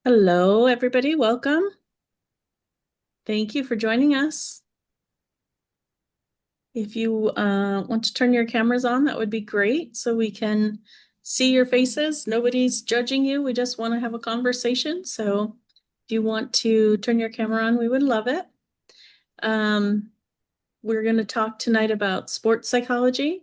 Hello, everybody. Welcome. Thank you for joining us. If you want to turn your cameras on, that would be great so we can see your faces. Nobody's judging you. We just want to have a conversation. So if you want to turn your camera on, we would love it. We're going to talk tonight about sports psychology.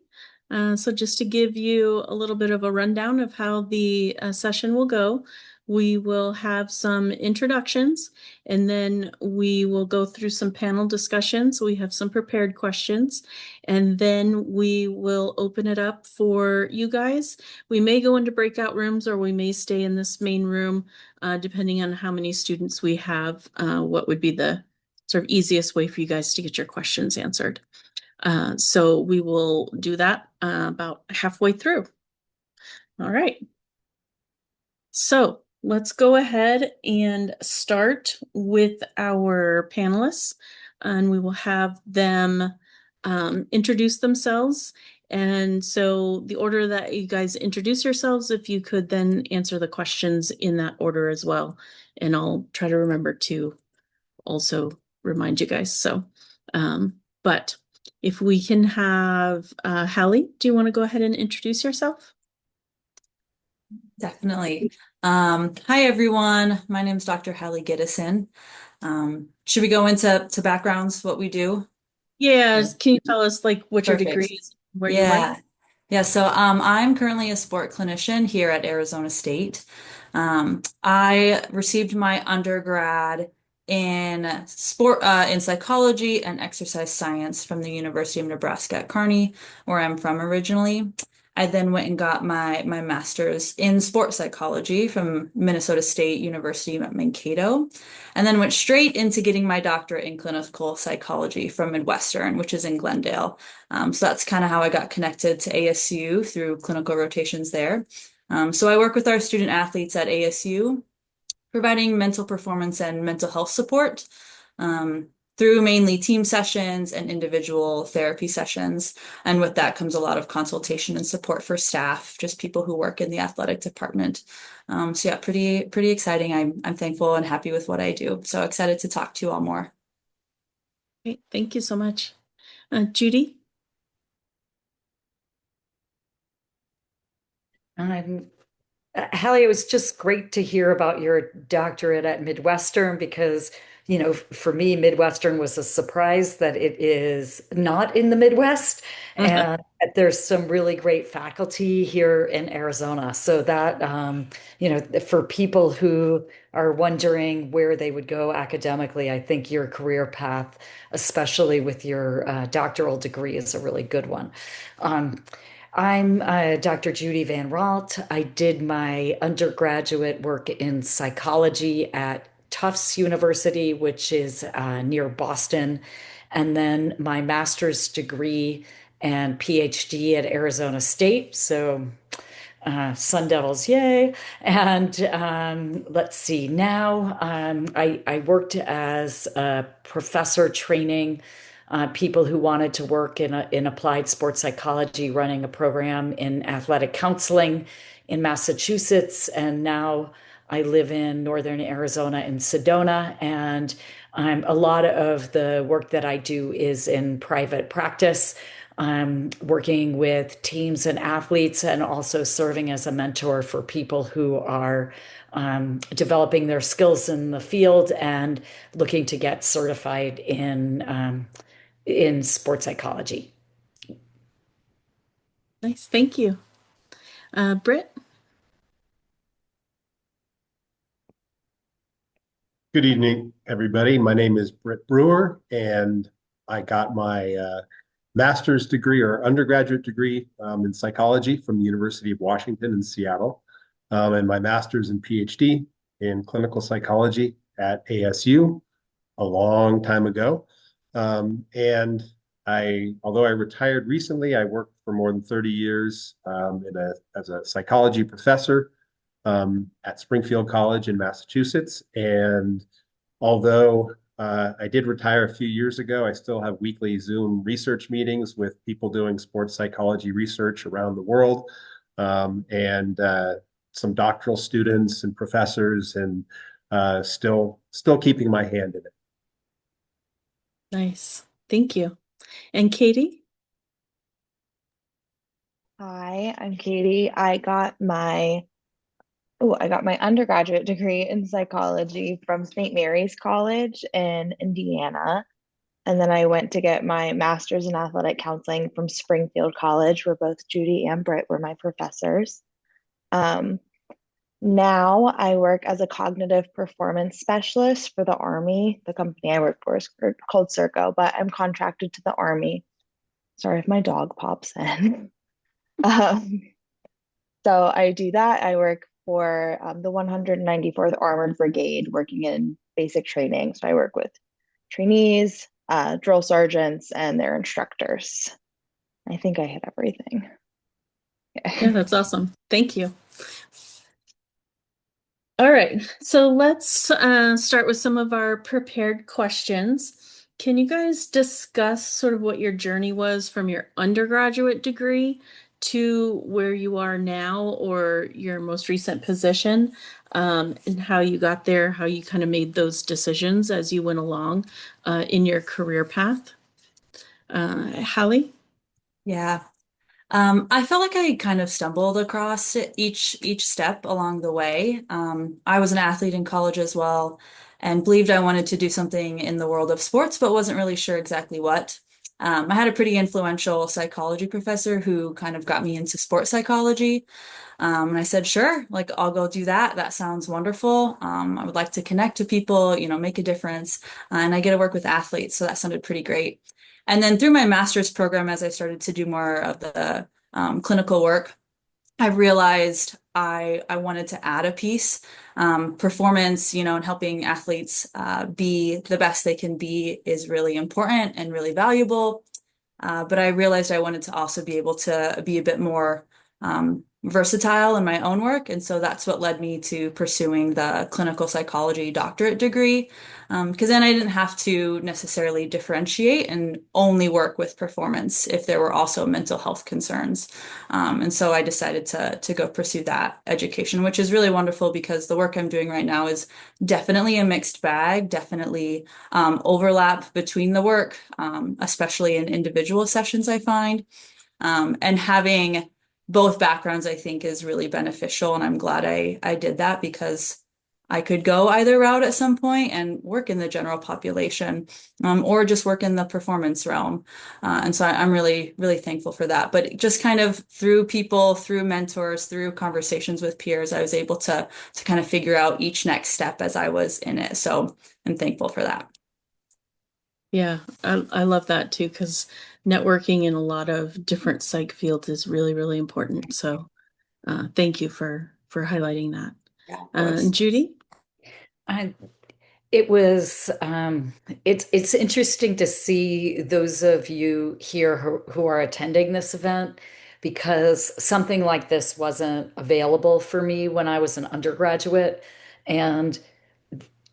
So just to give you a little bit of a rundown of how the session will go, we will have some introductions and then we will go through some panel discussions. We have some prepared questions and then we will open it up for you guys. We may go into breakout rooms or we may stay in this main room, depending on how many students we have, what would be the sort of easiest way for you guys to get your questions answered. So we will do that about halfway through. All right. So let's go ahead and start with our panelists, and we will have them introduce themselves. And so the order that you guys introduce yourselves, if you could then answer the questions in that order as well. And I'll try to remember to also remind you guys. So, but if we can have Halle, do you want to go ahead and introduce yourself? Definitely. Hi, everyone. My name is Dr. Halle Gydesen. Should we go into backgrounds, what we do? Yeah, Yeah. can you tell us like what your degree Perfect. is, where you work? Yeah. Yeah. So I'm currently a sport clinician here at Arizona State. I received my undergrad in psychology and exercise science from the University of Nebraska at Kearney, where I'm from originally. I then went and got my master's in sports psychology from Minnesota State University at Mankato, and then went straight into getting my doctorate in clinical psychology from Midwestern, which is in Glendale. So that's kind of how I got connected to ASU through clinical rotations there. So I work with our student athletes at ASU, providing mental performance and mental health support um, through mainly team sessions and individual therapy sessions. And with that comes a lot of consultation and support for staff, just people who work in the athletic department. So yeah, pretty exciting. I'm thankful and happy with what I do. So excited to talk to you all more. Okay, thank you so much. Judy? I'm Hallie, it was just great to hear about your doctorate at Midwestern because, for me, Midwestern was a surprise that it is not in the Midwest. And there's some really great faculty here in Arizona. So that, for people who are wondering where they would go academically, I think your career path, especially with your doctoral degree, is a really good one. Um, I'm Dr. Judy Van Raalte. I did my undergraduate work in psychology at Tufts University, which is near Boston, and then my master's degree and PhD at Arizona State. So, Sun Devils, yay. And let's see, now I worked as a professor training people who wanted to work in applied sports psychology, running a program in athletic counseling in Massachusetts. And now I live in northern Arizona in Sedona. And a lot of the work that I do is in private practice. I'm working with teams and athletes and also serving as a mentor for people who are developing their skills in the field and looking to get certified in sports psychology. Nice, thank you. Britt? Good evening, everybody. My name is Britton Brewer, and I got my master's degree or undergraduate degree in psychology from the University of Washington in Seattle, and my master's and PhD in clinical psychology at ASU a long time ago. And although I retired recently, I worked for more than 30 years as a psychology professor at Springfield College in Massachusetts. And although I did retire a few years ago, I still have weekly Zoom research meetings with people doing sports psychology research around the world. And some doctoral students and professors, and still keeping my hand in it. Nice. Thank you. And Katie? Hi, I'm Katie. I got my undergraduate degree in psychology from St. Mary's College in Indiana. And then I went to get my master's in athletic counseling from Springfield College, where both Judy and Britt were my professors. Um, Now I work as a cognitive performance specialist for the Army. The company I work for is called Serco, but I'm contracted to the Army. Sorry if my dog pops in. Um, so I do that. I work for the 194th Armored Brigade, working in basic training. So I work with trainees, drill sergeants, and their instructors. I think I hit everything. Yeah, that's awesome. Thank you. All right, so let's start with some of our prepared questions. Can you guys discuss sort of what your journey was from your undergraduate degree to where you are now, or your most recent position, and how you got there, how you kind of made those decisions as you went along in your career path? Halle? Yeah. I felt like I kind of stumbled across each step along the way. I was an athlete in college as well, and believed I wanted to do something in the world of sports, but wasn't really sure exactly what. I had a pretty influential psychology professor who kind of got me into sports psychology. And I said, sure, like I'll go do that. That sounds wonderful. I would like to connect to people, make a difference. And I get to work with athletes, so that sounded pretty great. And then through my master's program, as I started to do more of the clinical work, I realized I wanted to add a piece. Performance, and helping athletes be the best they can be is really important and really valuable. But I realized I wanted to also be able to be a bit more versatile in my own work. And so that's what led me to pursuing the clinical psychology doctorate degree. Because then I didn't have to necessarily differentiate and only work with performance if there were also mental health concerns. And so I decided to go pursue that education, which is really wonderful because the work I'm doing right now is definitely a mixed bag, definitely overlap between the work, especially in individual sessions, I find. And having both backgrounds, I think, is really beneficial. And I'm glad I did that because I could go either route at some point and work in the general population, or just work in the performance realm. And so I'm really, really thankful for that. But just kind of through people, through mentors, through conversations with peers, I was able to kind of figure out each next step as I was in it. So I'm thankful for that. Yeah, I love that too, because networking in a lot of different psych fields is really, really important. So thank you for highlighting that. Yeah, of course. Judy? It was it's interesting to see those of you here who are attending this event, because something like this wasn't available for me when I was an undergraduate, and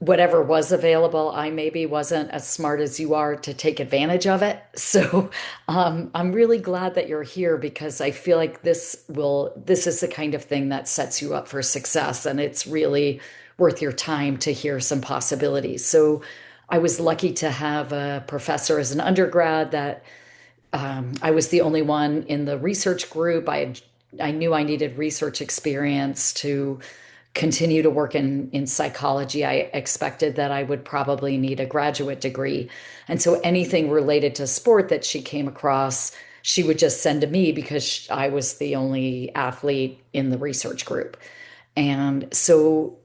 whatever was available, I maybe wasn't as smart as you are to take advantage of it. So I'm really glad that you're here, because I feel like this is the kind of thing that sets you up for success, and it's really worth your time to hear some possibilities. So I was lucky to have a professor as an undergrad that I was the only one in the research group. I knew I needed research experience to continue to work in psychology. I expected that I would probably need a graduate degree. And so anything related to sport that she came across, she would just send to me, because I was the only athlete in the research group. And so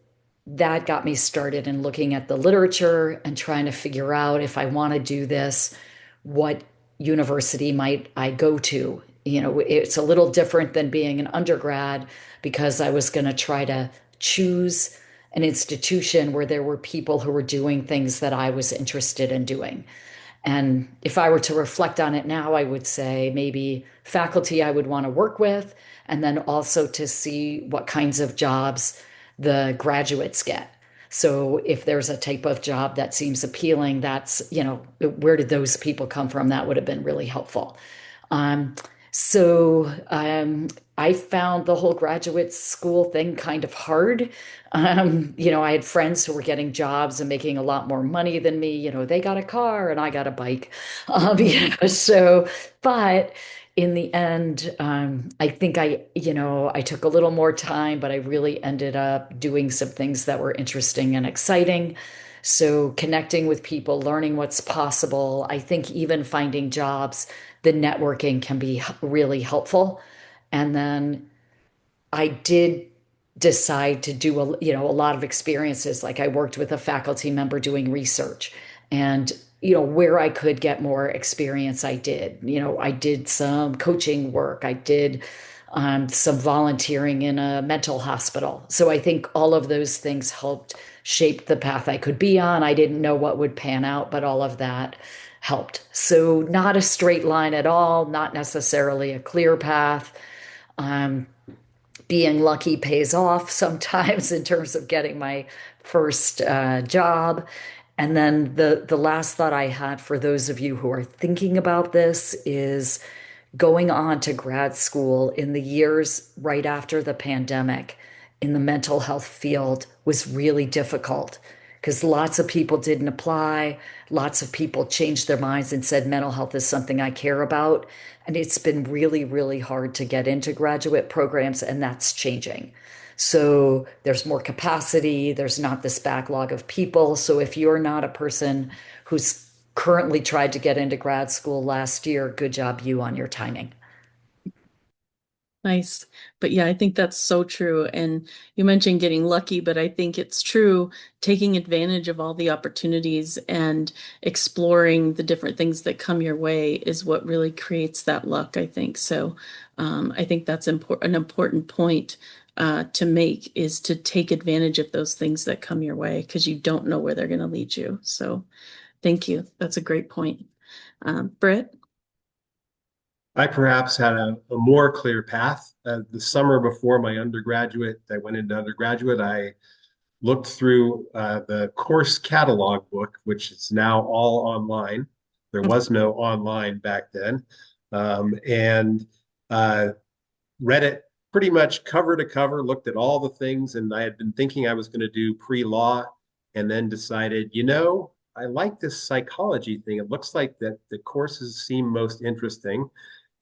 that got me started in looking at the literature and trying to figure out, if I want to do this, what university might I go to? It's a little different than being an undergrad, because I was going to try to choose an institution where there were people who were doing things that I was interested in doing. And if I were to reflect on it now, I would say maybe faculty I would want to work with, and then also to see what kinds of jobs the graduates get. So if there's a type of job that seems appealing, where did those people come from? That would have been really helpful. So I found the whole graduate school thing kind of hard. I had friends who were getting jobs and making a lot more money than me. They got a car and I got a bike. But in the end, I think I took a little more time, but I really ended up doing some things that were interesting and exciting. So connecting with people, learning what's possible. I think even finding jobs, the networking can be really helpful. And then I did decide to do a lot of experiences. Like I worked with a faculty member doing research, and where I could get more experience, I did. I did some coaching work. I did some volunteering in a mental hospital. So I think all of those things helped shape the path I could be on. I didn't know what would pan out, but all of that helped. So not a straight line at all, not necessarily a clear path. Um, Being lucky pays off sometimes in terms of getting my first job. And then the last thought I had for those of you who are thinking about this is going on to grad school in the years right after the pandemic in the mental health field was really difficult because lots of people didn't apply. Lots of people changed their minds and said mental health is something I care about. And it's been really, really hard to get into graduate programs, and that's changing. So there's more capacity, there's not this backlog of people. So if you're not a person who's currently tried to get into grad school last year, good job you on your timing. Nice. But yeah, I think that's so true. And you mentioned getting lucky, but I think it's true taking advantage of all the opportunities and exploring the different things that come your way is what really creates that luck, I think. So I think that's an important point to make is to take advantage of those things that come your way because you don't know where they're going to lead you. So thank you. That's a great point. Britt? I perhaps had a more clear path. The summer before my undergraduate, I went into undergraduate, I looked through the course catalog book, which is now all online. There was no online back then. And read it pretty much cover to cover, looked at all the things, and I had been thinking I was going to do pre-law and then decided, I like this psychology thing. It looks like that the courses seem most interesting.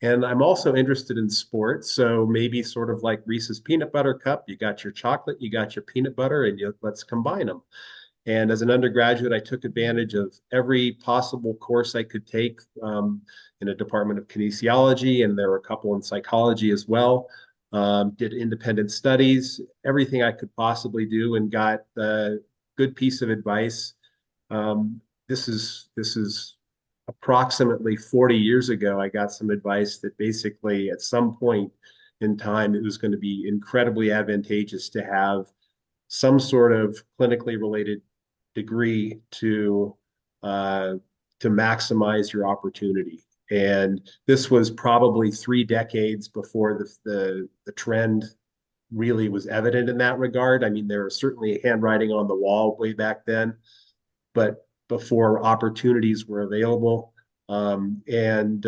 And I'm also interested in sports. So maybe sort of like Reese's peanut butter cup, you got your chocolate, you got your peanut butter, and let's combine them. And as an undergraduate, I took advantage of every possible course I could take in a department of kinesiology, and there were a couple in psychology as well. Did independent studies, everything I could possibly do, and got a good piece of advice. This is approximately 40 years ago. I got some advice that basically, at some point in time, it was going to be incredibly advantageous to have some sort of clinically related degree uh, to maximize your opportunity. And this was probably 3 decades before the trend really was evident in that regard. I mean, there was certainly handwriting on the wall way back then, but before opportunities were available. And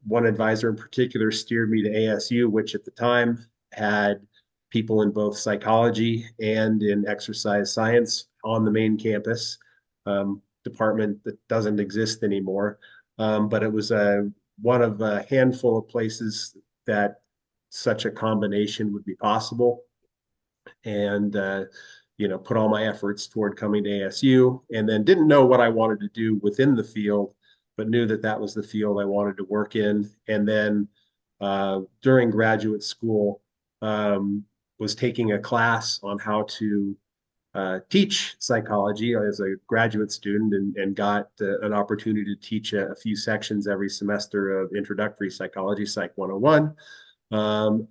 one advisor in particular steered me to ASU, which at the time had people in both psychology and in exercise science on the main campus, department that doesn't exist anymore. But it was one of a handful of places that such a combination would be possible. And put all my efforts toward coming to ASU, and then didn't know what I wanted to do within the field, but knew that that was the field I wanted to work in. And then during graduate school, was taking a class on how to teach psychology as a graduate student, and got an opportunity to teach a few sections every semester of introductory psychology, Psych 101.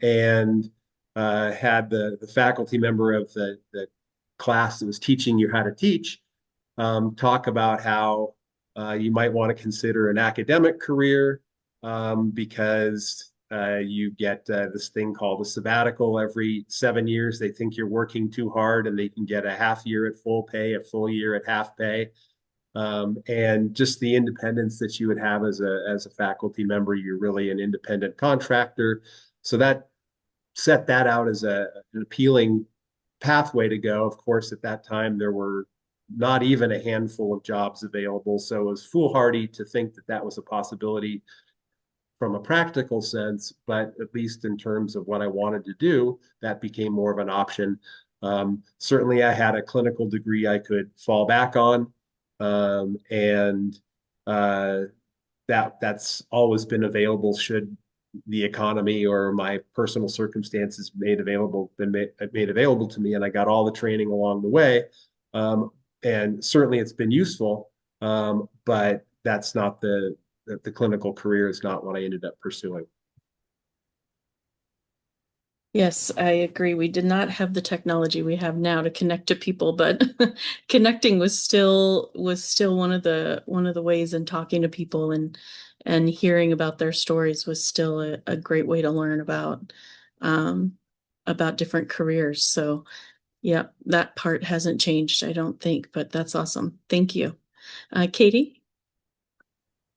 And had the faculty member of the class that was teaching you how to teach talk about how you might want to consider an academic career because you get this thing called a sabbatical every 7 years. They think you're working too hard, and they can get a half year at full pay, a full year at half pay. and just the independence that you would have as a faculty member. You're really an independent contractor. So that set that out as an appealing pathway to go. Of course, at that time, there were not even a handful of jobs available. So it was foolhardy to think that that was a possibility from a practical sense, but at least in terms of what I wanted to do, that became more of an option. Certainly, I had a clinical degree I could fall back on, and that's always been available should the economy or my personal circumstances been made available to me, and I got all the training along the way. And certainly, it's been useful, but that's not the clinical career is not what I ended up pursuing. Yes, I agree. We did not have the technology we have now to connect to people, but connecting was still one of the ways, and talking to people and hearing about their stories was still a great way to learn about different careers. So yeah, that part hasn't changed, I don't think, but that's awesome. Thank you. Katie?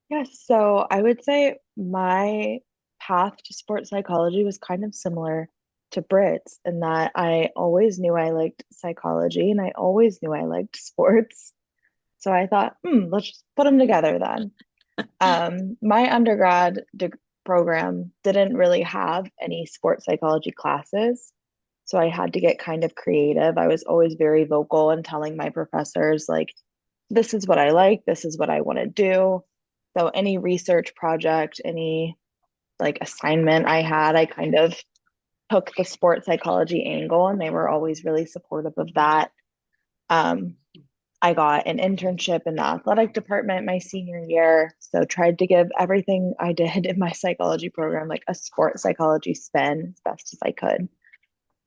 Yes, so I would say my path to sports psychology was kind of similar to Brit's in that I always knew I liked psychology and I always knew I liked sports. So I thought, let's just put them together then. My undergrad program didn't really have any sports psychology classes, so I had to get kind of creative. I was always very vocal and telling my professors, like, this is what I like, this is what I want to do. So any research project, any like assignment I had, I kind of took the sports psychology angle, and they were always really supportive of that. Um, I got an internship in the athletic department my senior year, so tried to give everything I did in my psychology program like a sports psychology spin as best as I could.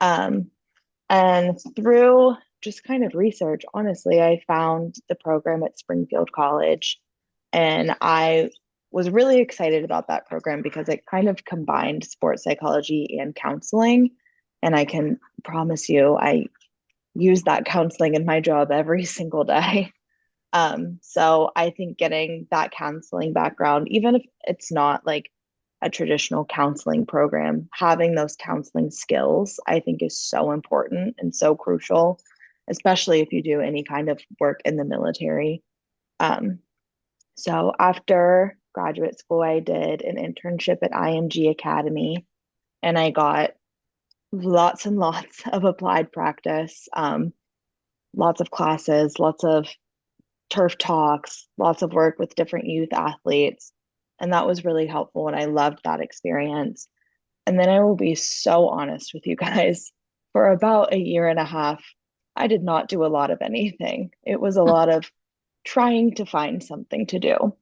And through just kind of research, honestly, I found the program at Springfield College, and I was really excited about that program because it kind of combined sports psychology and counseling. And I can promise you, I use that counseling in my job every single day. So I think getting that counseling background, even if it's not like a traditional counseling program, having those counseling skills, I think is so important and so crucial, especially if you do any kind of work in the military. So after graduate school, I did an internship at IMG Academy, and I got lots and lots of applied practice, lots of classes, lots of turf talks, lots of work with different youth athletes. And that was really helpful. And I loved that experience. And then I will be so honest with you guys, for about a year and a half, I did not do a lot of anything. It was a lot of trying to find something to do.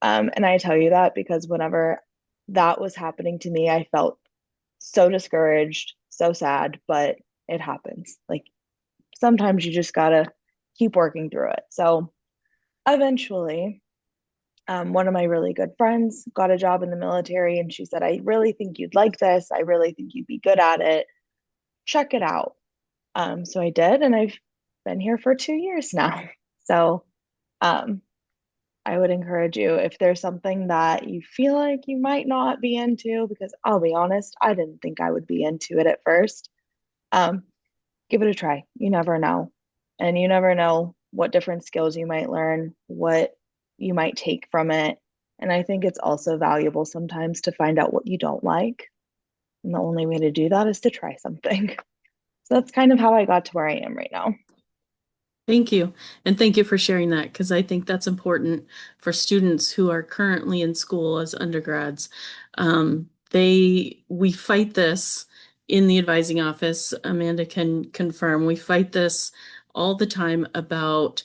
And I tell you that because whenever that was happening to me, I felt so discouraged, so sad, but it happens. Like sometimes you just gotta keep working through it. So eventually, one of my really good friends got a job in the military, and she said, I really think you'd like this. I really think you'd be good at it. Check it out. So I did, and I've been here for 2 years now. So I would encourage you, if there's something that you feel like you might not be into, because I'll be honest, I didn't think I would be into it at first. Um, Give it a try. You never know. And you never know what different skills you might learn, what you might take from it. And I think it's also valuable sometimes to find out what you don't like. And the only way to do that is to try something. So that's kind of how I got to where I am right now. Thank you. And thank you for sharing that, because I think that's important for students who are currently in school as undergrads. We fight this in the advising office. Amanda can confirm. We fight this all the time about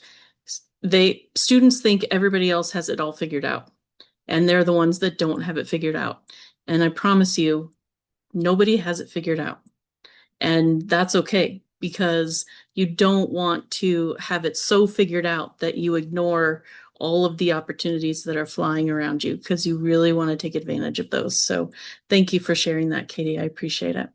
students think everybody else has it all figured out, and they're the ones that don't have it figured out. And I promise you, nobody has it figured out. And that's okay, because you don't want to have it so figured out that you ignore all of the opportunities that are flying around you, because you really want to take advantage of those. So thank you for sharing that, Katie. I appreciate it.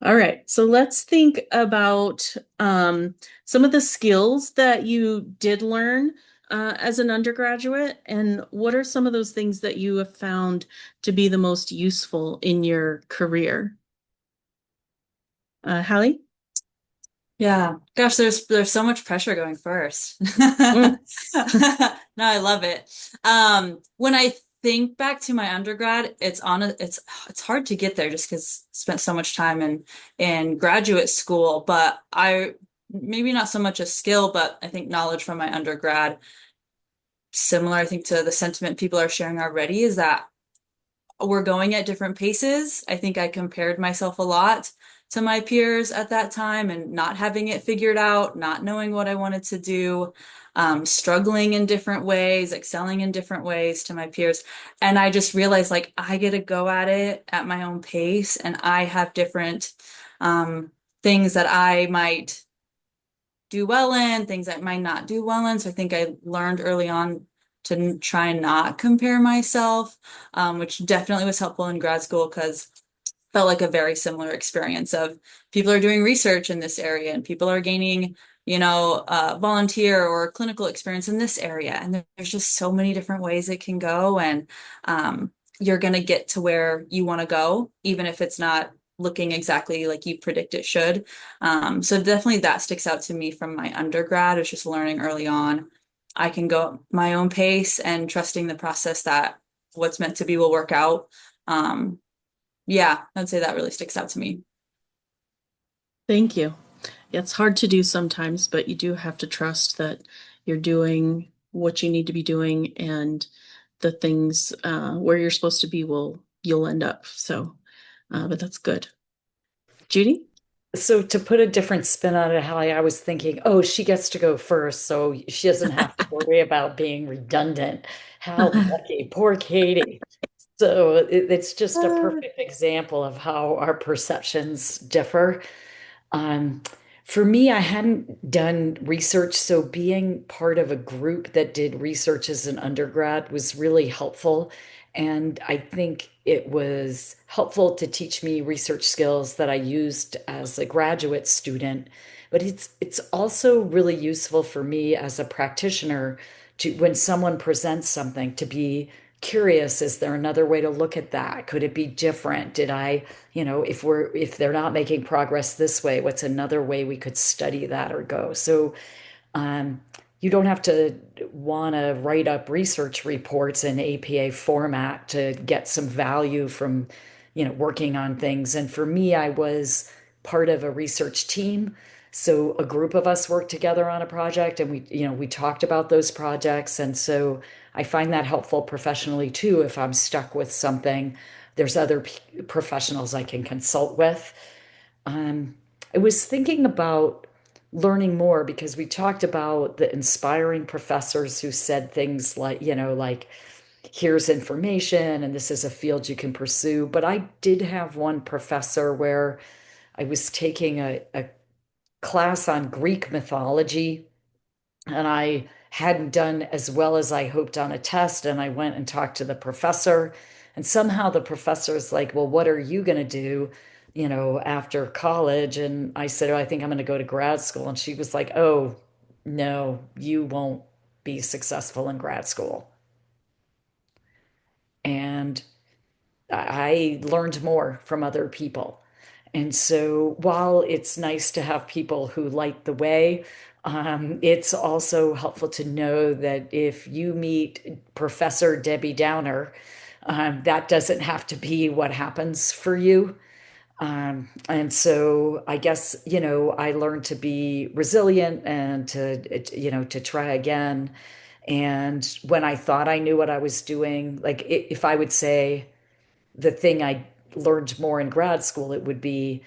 All right, so let's think about some of the skills that you did learn as an undergraduate, and what are some of those things that you have found to be the most useful in your career? Halle? Yeah, gosh, there's so much pressure going first. Mm. No, I love it. When I think back to my undergrad, it's hard to get there just because I spent so much time in graduate school, but I maybe not so much a skill, but I think knowledge from my undergrad, similar, I think, to the sentiment people are sharing already, is that we're going at different paces. I think I compared myself a lot to my peers at that time and not having it figured out, not knowing what I wanted to do, struggling in different ways, excelling in different ways to my peers. And I just realized like I get to go at it at my own pace, and I have different things that I might do well in, things I might not do well in. So I think I learned early on to try and not compare myself, which definitely was helpful in grad school because felt like a very similar experience of people are doing research in this area and people are gaining, volunteer or clinical experience in this area. And there's just so many different ways it can go. And you're going to get to where you want to go, even if it's not looking exactly like you predict it should. So definitely that sticks out to me from my undergrad. It's just learning early on. I can go at my own pace and trusting the process that what's meant to be will work out. Yeah, I'd say that really sticks out to me. Thank you. Yeah, it's hard to do sometimes, but you do have to trust that you're doing what you need to be doing, and the things where you're supposed to be you'll end up. So, but that's good. Judy? So to put a different spin on it, Hallie, I was thinking, oh, she gets to go first, so she doesn't have to worry about being redundant. How lucky, poor Katie. So it's just a perfect example of how our perceptions differ. Um, for me, I hadn't done research, so being part of a group that did research as an undergrad was really helpful. And I think it was helpful to teach me research skills that I used as a graduate student. But it's also really useful for me as a practitioner to, when someone presents something, to be curious, is there another way to look at that? Could it be different? Did I, if they're not making progress this way, what's another way we could study that or go? So um, you don't have to want to write up research reports in APA format to get some value from, working on things. And for me, I was part of a research team. So a group of us worked together on a project, and we talked about those projects. And so I find that helpful professionally too. If I'm stuck with something, there's other professionals I can consult with. Um, I was thinking about learning more because we talked about the inspiring professors who said things like, like, here's information and this is a field you can pursue. But I did have one professor where I was taking a class on Greek mythology, and I hadn't done as well as I hoped on a test. And I went and talked to the professor, and somehow the professor was like, well, what are you going to do, after college? And I said, oh, I think I'm going to go to grad school. And she was like, oh, no, you won't be successful in grad school. And I learned more from other people. And so while it's nice to have people who light the way, it's also helpful to know that if you meet Professor Debbie Downer, that doesn't have to be what happens for you. And so I guess, I learned to be resilient and to try again. And when I thought I knew what I was doing, like if I would say, the thing I learned more in grad school, it would be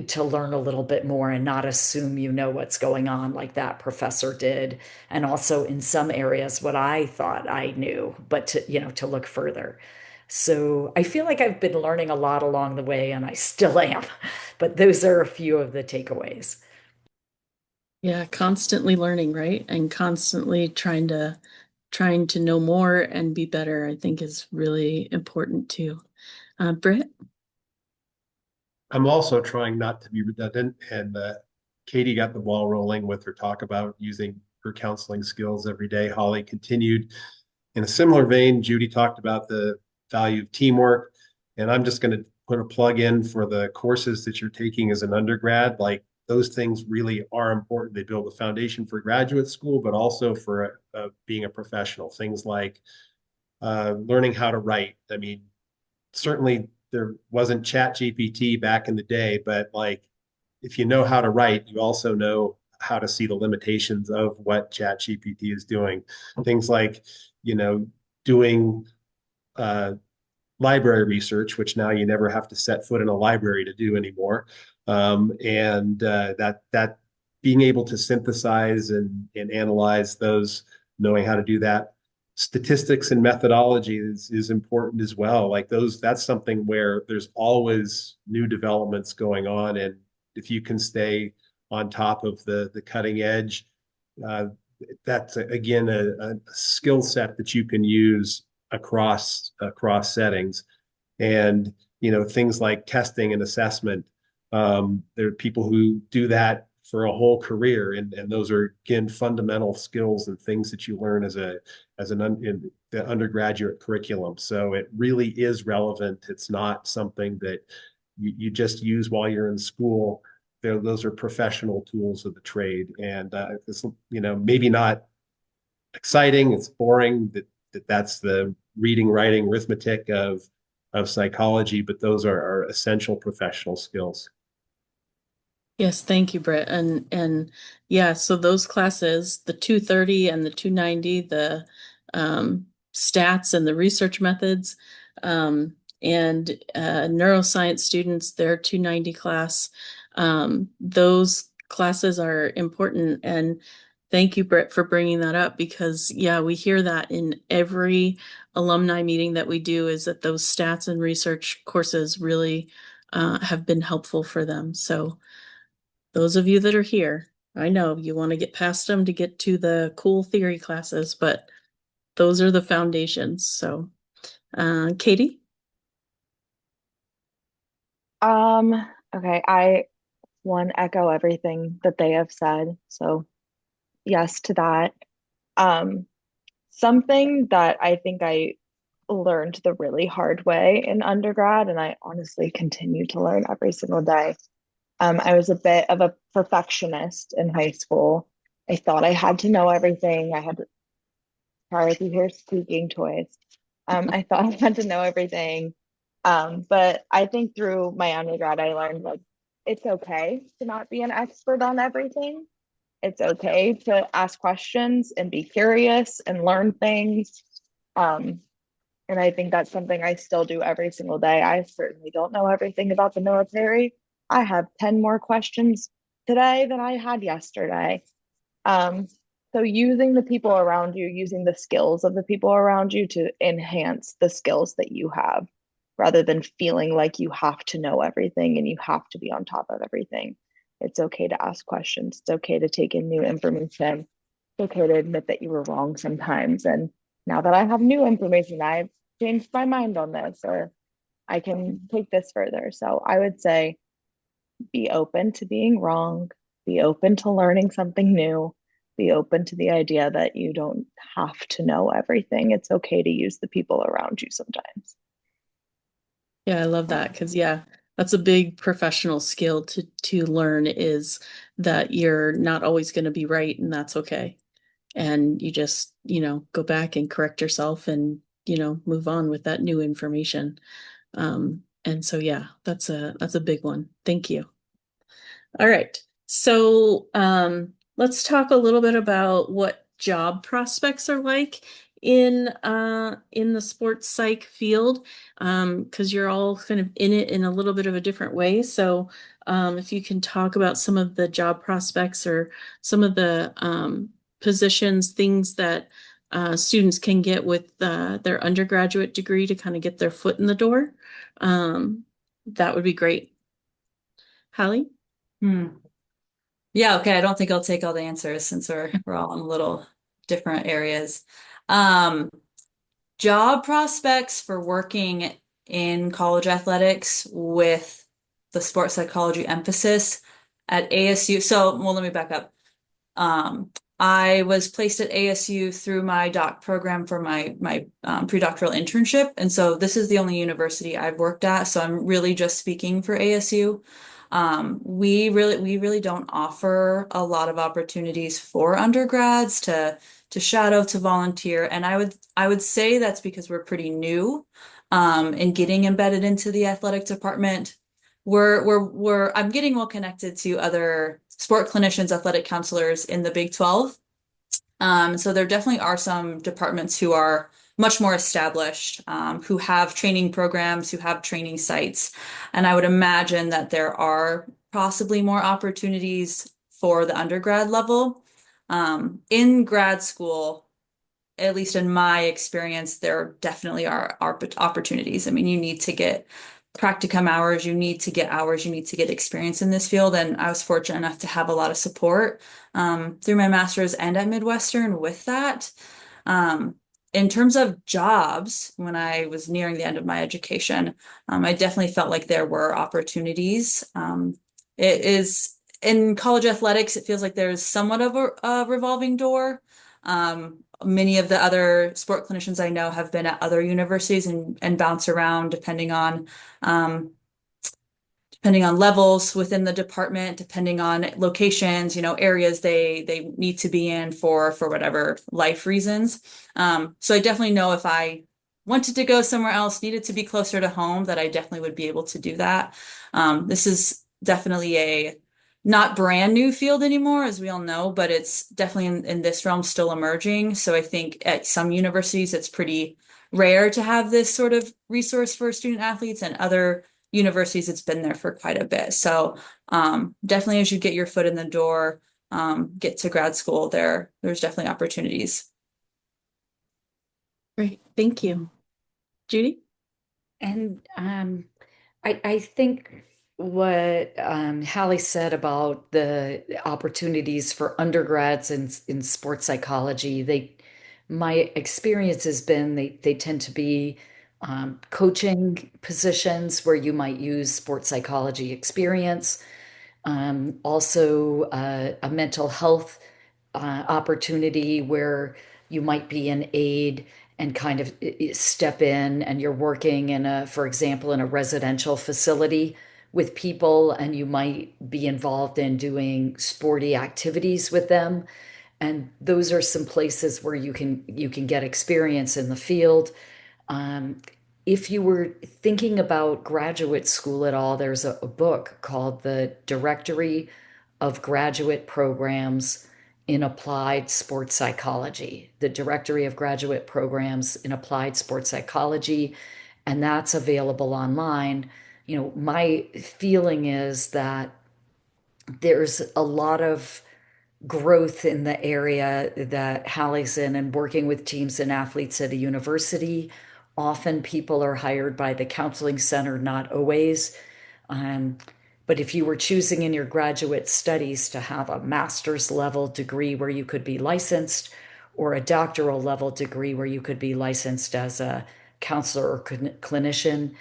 to learn a little bit more and not assume you know what's going on like that professor did. And also in some areas, what I thought I knew, but to look further. So I feel like I've been learning a lot along the way, and I still am. But those are a few of the takeaways. Yeah, constantly learning, right? And constantly trying to know more and be better, I think is really important too. Britt? I'm also trying not to be redundant, and Katie got the ball rolling with her talk about using her counseling skills every day. Holly continued in a similar vein. Judy talked about the value of teamwork, and I'm just going to put a plug in for the courses that you're taking as an undergrad. Like those things really are important. They build a foundation for graduate school, but also for being a professional. Things like learning how to write. I mean, certainly there wasn't Chat GPT back in the day, but like if you know how to write, you also know how to see the limitations of what Chat GPT is doing. Things like, doing uh, library research, which now you never have to set foot in a library to do anymore. And that being able to synthesize and analyze those, knowing how to do that. Statistics and methodology is important as well. Like that's something where there's always new developments going on. And if you can stay on top of the cutting edge, uh, that's again a skill set that you can use across settings. And things like testing and assessment, there are people who do that for a whole career, and those are again fundamental skills and things that you learn in the undergraduate curriculum. So it really is relevant. It's not something that you just use while you're in school. Those are professional tools of the trade, and it's maybe not exciting. It's boring. That's the reading, writing, arithmetic of psychology, but those are essential professional skills. Yes, thank you, Britt. And yeah, so those classes, the 230 and the 290, the stats and the research methods, and neuroscience students, their 290 class, those classes are important. And thank you, Britt, for bringing that up because, yeah, we hear that in every alumni meeting that we do is that those stats and research courses really have been helpful for them. So those of you that are here, I know you want to get past them to get to the cool theory classes, but those are the foundations. So, Katie? Okay, I want to echo everything that they have said. So yes to that. Um, Something that I think I learned the really hard way in undergrad, and I honestly continue to learn every single day. I was a bit of a perfectionist in high school. I thought I had to know everything. I had, sorry if you hear squeaking toys. I thought I had to know everything. But I think through my undergrad, I learned like it's okay to not be an expert on everything. It's okay to ask questions and be curious and learn things. Um, and I think that's something I still do every single day. I certainly don't know everything about the military. I have 10 more questions today than I had yesterday. Um, so using the people around you, using the skills of the people around you to enhance the skills that you have, rather than feeling like you have to know everything and you have to be on top of everything. It's okay to ask questions. It's okay to take in new information. It's okay to admit that you were wrong sometimes. And now that I have new information, I've changed my mind on this, or I can take this further. So I would say be open to being wrong, be open to learning something new, be open to the idea that you don't have to know everything. It's okay to use the people around you sometimes. Yeah, I love that because yeah, that's a big professional skill to learn is that you're not always going to be right and that's okay. And you just, go back and correct yourself and, move on with that new information. And so yeah, that's a big one. Thank you. All right. So let's talk a little bit about what job prospects are like in the sports psych field, because you're all kind of in it in a little bit of a different way. So if you can talk about some of the job prospects or some of the positions, things that students can get with their undergraduate degree to kind of get their foot in the door, that would be great. Hallie? Yeah, okay. I don't think I'll take all the answers since we're all in little different areas. Job prospects for working in college athletics with the sports psychology emphasis at ASU. So, well, let me back up. I was placed at ASU through my doc program for my pre-doctoral internship, and so this is the only university I've worked at. So I'm really just speaking for ASU. We really don't offer a lot of opportunities for undergrads to shadow, to volunteer, and I would say that's because we're pretty new in getting embedded into the athletic department. I'm getting well connected to other sport clinicians, athletic counselors in the Big 12. So there definitely are some departments who are much more established, who have training programs, who have training sites. And I would imagine that there are possibly more opportunities for the undergrad level. In grad school, at least in my experience, there definitely are opportunities. I mean, you need to get practicum hours, you need to get hours, you need to get experience in this field. And I was fortunate enough to have a lot of support through my master's and at Midwestern with that. Um, in terms of jobs, when I was nearing the end of my education, I definitely felt like there were opportunities. It is in college athletics, it feels like there's somewhat of a revolving door. Many of the other sport clinicians I know have been at other universities and bounce around um, depending on levels within the department, depending on locations, areas they need to be in for whatever life reasons. So I definitely know if I wanted to go somewhere else, needed to be closer to home, that I definitely would be able to do that. This is definitely a not brand new field anymore, as we all know, but it's definitely in this realm still emerging. So I think at some universities, it's pretty rare to have this sort of resource for student athletes, and other universities, it's been there for quite a bit. So definitely as you get your foot in the door, get to grad school, there's definitely opportunities. Great. Thank you. Judy? And I think what Halle said about the opportunities for undergrads in sports psychology, my experience has been they tend to be coaching positions where you might use sports psychology experience. Also, a mental health opportunity where you might be an aide and kind of step in, and you're working for example, in a residential facility with people, and you might be involved in doing sporty activities with them. And those are some places where you can get experience in the field. Um, if you were thinking about graduate school at all, there's a book called The Directory of Graduate Programs in Applied Sports Psychology, The Directory of Graduate Programs in Applied Sports Psychology, and that's available online. My feeling is that there's a lot of growth in the area that Halle's in, and working with teams and athletes at a university. Often people are hired by the counseling center, not always. Um, but if you were choosing in your graduate studies to have a master's level degree where you could be licensed, or a doctoral level degree where you could be licensed as a counselor or clinician,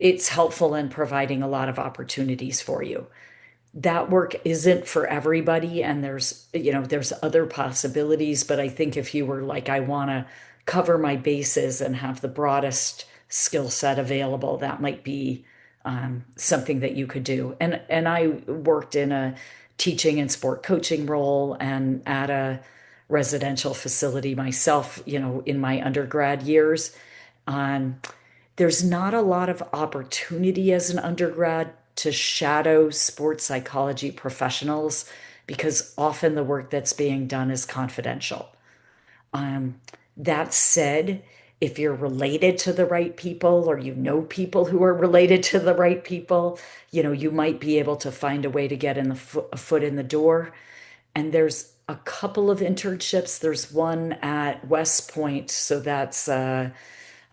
it's helpful in providing a lot of opportunities for you. That work isn't for everybody, and there's other possibilities. But I think if you were like, I want to cover my bases and have the broadest skill set available, that might be something that you could do. And I worked in a teaching and sport coaching role and at a residential facility myself, in my undergrad years. um, there's not a lot of opportunity as an undergrad to shadow sports psychology professionals, because often the work that's being done is confidential. Um, that said, if you're related to the right people, or people who are related to the right people, you might be able to find a way to get a foot in the door. And there's a couple of internships. There's one at West Point, so that's the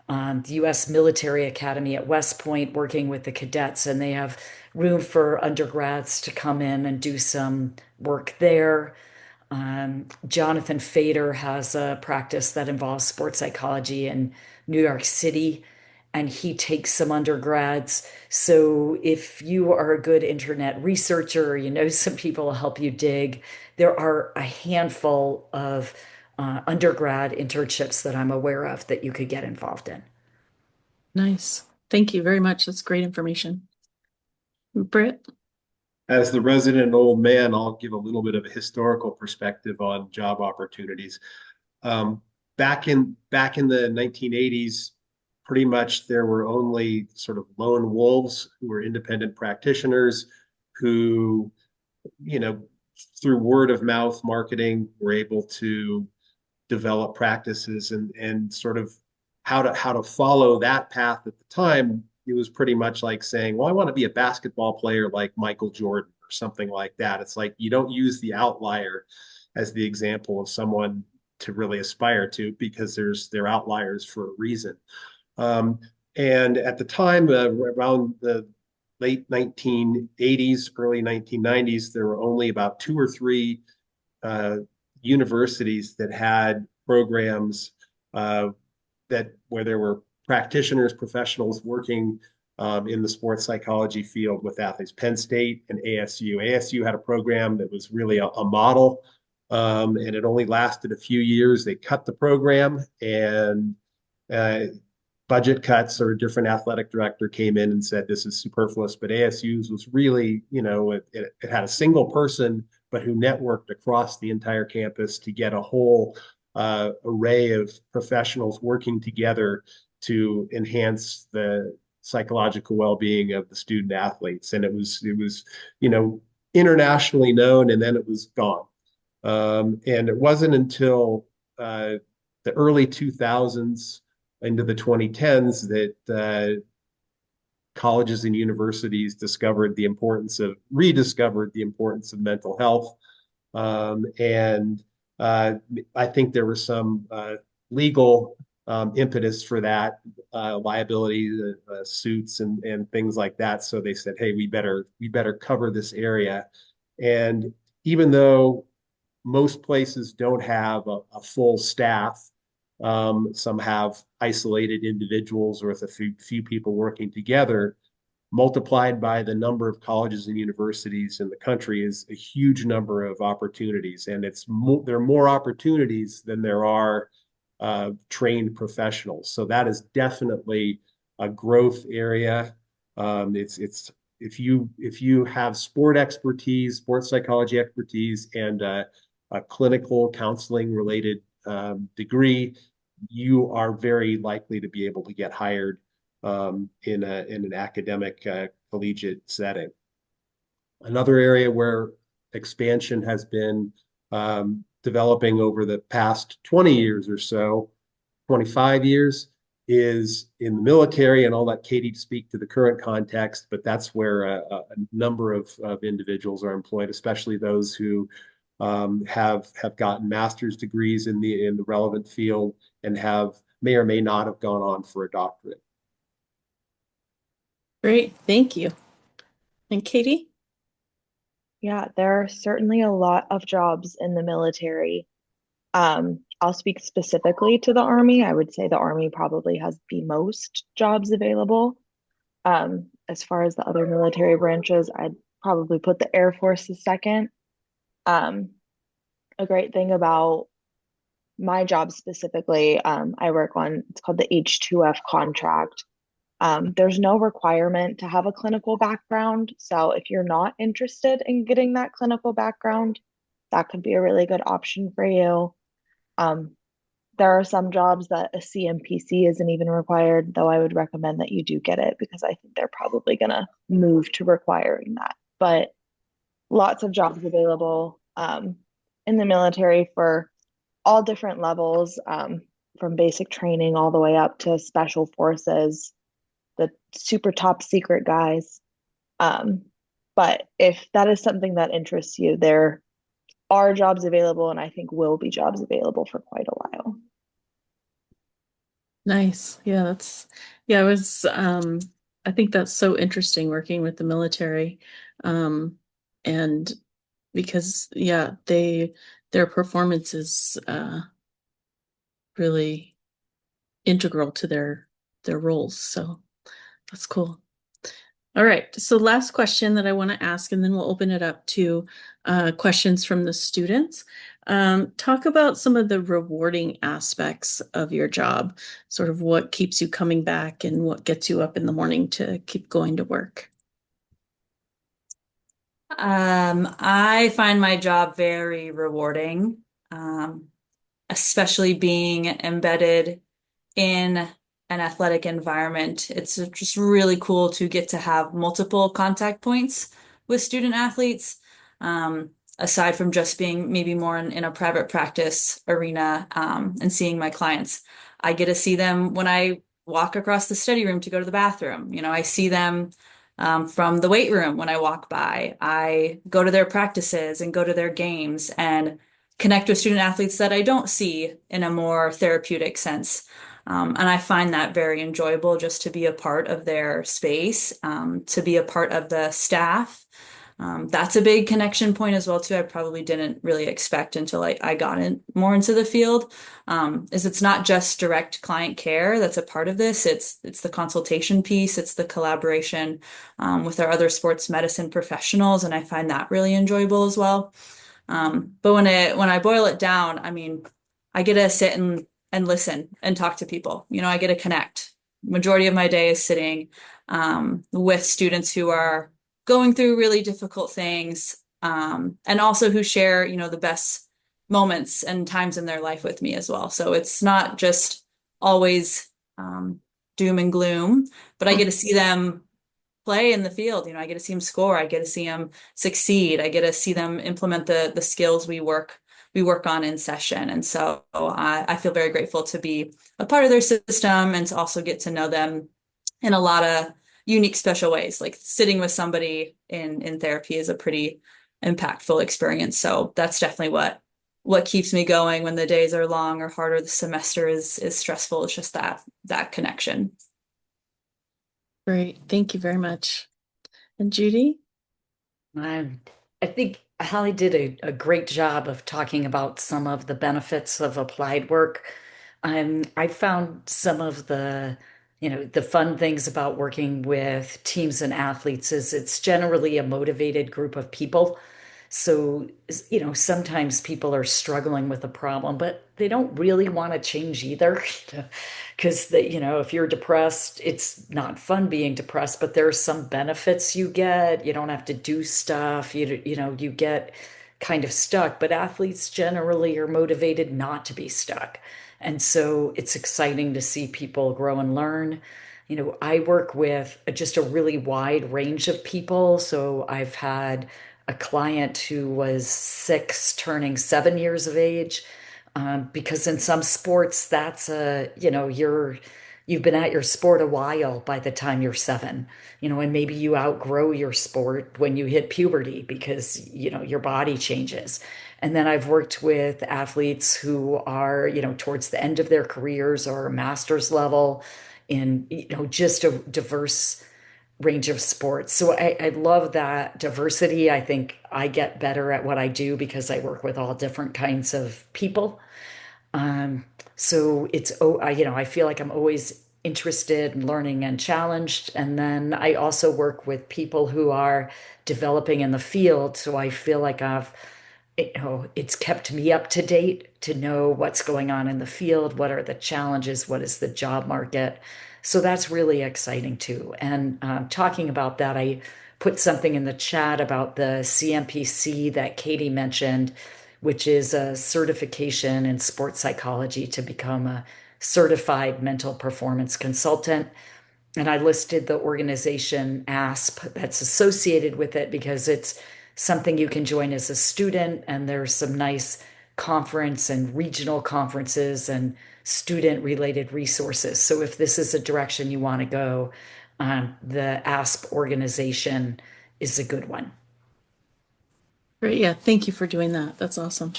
U.S. Military Academy at West Point, working with the cadets, and they have room for undergrads to come in and do some work there. Jonathan Fader has a practice that involves sports psychology in New York City, and he takes some undergrads. So if you are a good internet researcher, you know some people will help you dig. There are a handful of undergrad internships that I'm aware of that you could get involved in. Nice. Thank you very much. That's great information. Britt? As the resident old man, I'll give a little bit of a historical perspective on job opportunities. Um, back in the 1980s, pretty much there were only sort of lone wolves who were independent practitioners who, you know, through word of mouth marketing, were able to develop practices and sort of how to follow that path at the time. It was pretty much like saying, well, I want to be a basketball player like Michael Jordan or something like that. It's like you don't use the outlier as the example of someone to really aspire to, because they're outliers for a reason. Um, and at the time, around the late 1980s, early 1990s, there were only about two or three uh, universities that had programs uh, that where there were practitioners, professionals working in the sports psychology field with athletes. Penn State and ASU. ASU had a program that was really a model, and it only lasted a few years. They cut the program, and uh, budget cuts, or a different athletic director came in and said this is superfluous. But ASU's was really, it had a single person, but who networked across the entire campus to get a whole array of professionals working together to enhance the psychological well-being of the student athletes. And it was internationally known, and then it was gone. And it wasn't until the early 2000s into the 2010s that colleges and universities rediscovered the importance of mental health. And I think there was some legal impetus for that, liability suits and things like that. So they said, hey, we better cover this area. And even though most places don't have a full staff, some have isolated individuals or with a few people working together. Multiplied by the number of colleges and universities in the country is a huge number of opportunities, and there are more opportunities than there are trained professionals. So that is definitely a growth area. It's if you have sports psychology expertise, and a clinical counseling related degree, you are very likely to be able to get hired in an academic collegiate setting. Another area where expansion has been developing over the past 20 years or so, 25 years, is in the military. And I'll let Katie speak to the current context, but that's where a number of individuals are employed, especially those who have gotten master's degrees in the relevant field, and may or may not have gone on for a doctorate. Great, thank you. And Katie? Yeah, there are certainly a lot of jobs in the military. I'll speak specifically to the Army. I would say the Army probably has the most jobs available. As far as the other military branches, I'd probably put the Air Force as second. A great thing about my job specifically, I work on, it's called the H-2F contract. There's no requirement to have a clinical background. So if you're not interested in getting that clinical background, that could be a really good option for you. There are some jobs that a CMPC isn't even required, though I would recommend that you do get it, because I think they're probably going to move to requiring that. But lots of jobs available in the military for all different levels, from basic training all the way up to special forces, the super top secret guys. But if that is something that interests you, there are jobs available, and I think will be jobs available for quite a while. Nice. Yeah, I think that's so interesting working with the military. And because their performance is really integral to their their roles. So that's cool. All right. So last question that I want to ask, and then we'll open it up to questions from the students. Talk about some of the rewarding aspects of your job, sort of what keeps you coming back and what gets you up in the morning to keep going to work. I find my job very rewarding, especially being embedded in an athletic environment. It's just really cool to get to have multiple contact points with student athletes, aside from just being maybe more in a private practice arena, and seeing my clients. I get to see them when I walk across the study room to go to the bathroom. I see them from the weight room when I walk by. I go to their practices and go to their games and connect with student athletes that I don't see in a more therapeutic sense. And I find that very enjoyable just to be a part of their space, to be a part of the staff. That's a big connection point as well, too. I probably didn't really expect until I got more into the field, is it's not just direct client care that's a part of this. It's the consultation piece. It's the collaboration with our other sports medicine professionals. And I find that really enjoyable as well. But when I boil it down, I mean, I get to sit and listen and talk to people. I get to connect. Majority of my day is sitting with students who are going through really difficult things, and also who share, the best moments and times in their life with me as well. So it's not just always doom and gloom, but I get to see them play in the field. I get to see them score. I get to see them succeed. I get to see them implement the skills we work on in session. And so I feel very grateful to be a part of their system and to also get to know them in a lot of unique, special ways. Like sitting with somebody in therapy is a pretty impactful experience. So that's definitely what keeps me going when the days are long or harder, the semester is stressful. It's just that connection. Great. Thank you very much. And Judy? I think Halle did a great job of talking about some of the benefits of applied work. I found some of the fun things about working with teams and athletes is it's generally a motivated group of people. So, sometimes people are struggling with a problem, but they don't really want to change either. Because if you're depressed, it's not fun being depressed, but there are some benefits you get. You don't have to do stuff. You get kind of stuck, but athletes generally are motivated not to be stuck. And so it's exciting to see people grow and learn. I work with just a really wide range of people. So I've had a client who was 6 turning 7 years of age, because in some sports that's you've been at your sport a while by the time you're 7, and maybe you outgrow your sport when you hit puberty because your body changes. And then I've worked with athletes who are towards the end of their careers or master's level in just a diverse range of sports. So I love that diversity. I think I get better at what I do because I work with all different kinds of people. Um, so I feel like I'm always interested in learning and challenged. And then I also work with people who are developing in the field. So I feel like it's kept me up to date to know what's going on in the field. What are the challenges? What is the job market? So that's really exciting too. And talking about that, I put something in the chat about the CMPC that Katie mentioned, which is a certification in sports psychology to become a certified mental performance consultant. And I listed the organization ASP that's associated with it because it's something you can join as a student. And there's some nice conference and regional conferences and student related resources. So if this is a direction you want to go, the ASP organization is a good one. Great. Yeah. Thank you for doing that. That's awesome.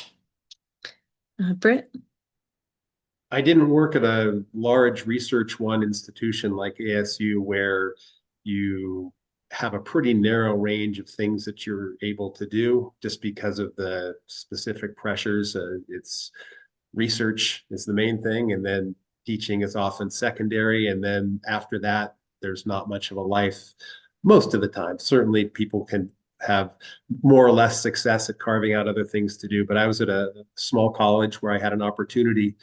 Britt? I didn't work at a large research one institution like ASU where you have a pretty narrow range of things that you're able to do just because of the specific pressures. It's research is the main thing, and then teaching is often secondary. And then after that, there's not much of a life most of the time. Certainly people can have more or less success at carving out other things to do. But I was at a small college where I had an opportunity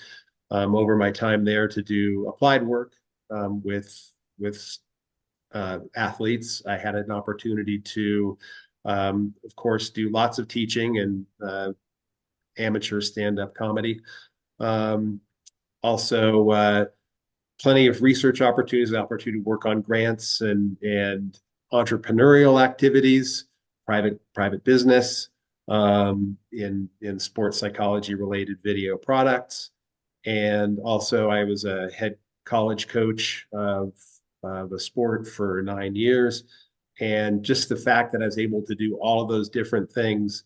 over my time there to do applied work with athletes. I had an opportunity to, of course, do lots of teaching and amateur stand-up comedy. Um, also, plenty of research opportunities, the opportunity to work on grants and entrepreneurial activities, private business, in sports psychology related video products. And also, I was a head college coach of the sport for 9 years. And just the fact that I was able to do all of those different things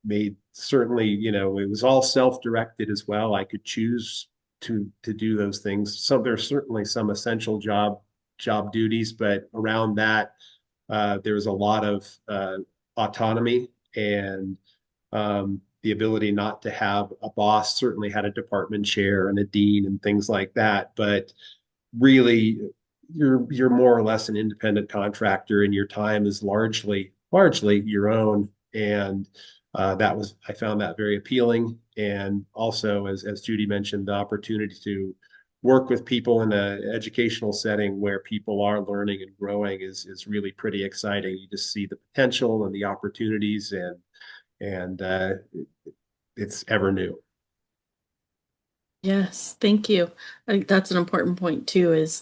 made certainly, it was all self-directed as well. I could choose to do those things. So there's certainly some essential job duties, but around that, there was a lot of autonomy and the ability not to have a boss. Certainly had a department chair and a dean and things like that, but really you're more or less an independent contractor and your time is largely your own. And I found that very appealing. And also, as Judy mentioned, the opportunity to work with people in an educational setting where people are learning and growing is really pretty exciting. You just see the potential and the opportunities, and it's ever new. Yes, thank you. I think that's an important point too, is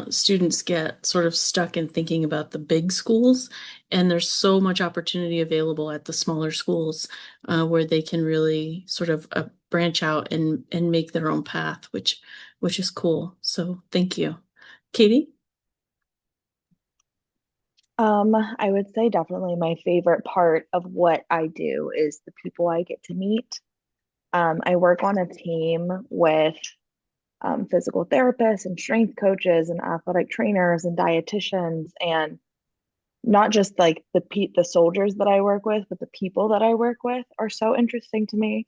students get sort of stuck in thinking about the big schools, and there's so much opportunity available at the smaller schools where they can really sort of branch out and make their own path, which is cool. So thank you. Katie? I would say definitely my favorite part of what I do is the people I get to meet. I work on a team with physical therapists and strength coaches and athletic trainers and dietitians, and not just like the soldiers that I work with, but the people that I work with are so interesting to me.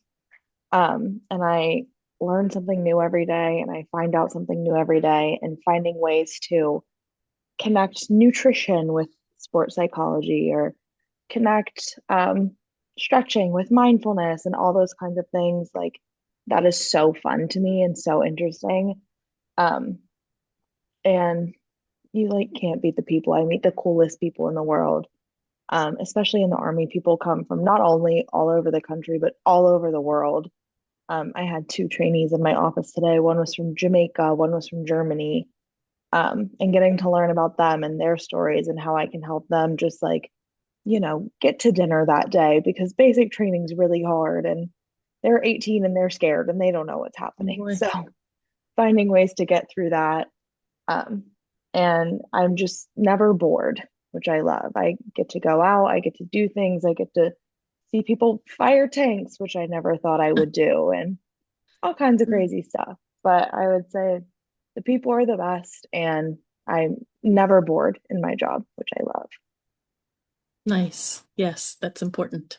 And I learn something new every day, and I find out something new every day, and finding ways to connect nutrition with sports psychology, or connect stretching with mindfulness and all those kinds of things. Like that is so fun to me and so interesting. Um, and you like can't beat the people. I meet the coolest people in the world. Especially in the Army, people come from not only all over the country, but all over the world. I had two trainees in my office today. One was from Jamaica, one was from Germany. And getting to learn about them and their stories and how I can help them just like, get to dinner that day, because basic training is really hard and they're 18 and they're scared and they don't know what's happening. Boy. So finding ways to get through that. And I'm just never bored, which I love. I get to go out, I get to do things, I get to see people fire tanks, which I never thought I would do, and all kinds of crazy stuff. But I would say the people are the best, and I'm never bored in my job, which I love. Nice. Yes, that's important.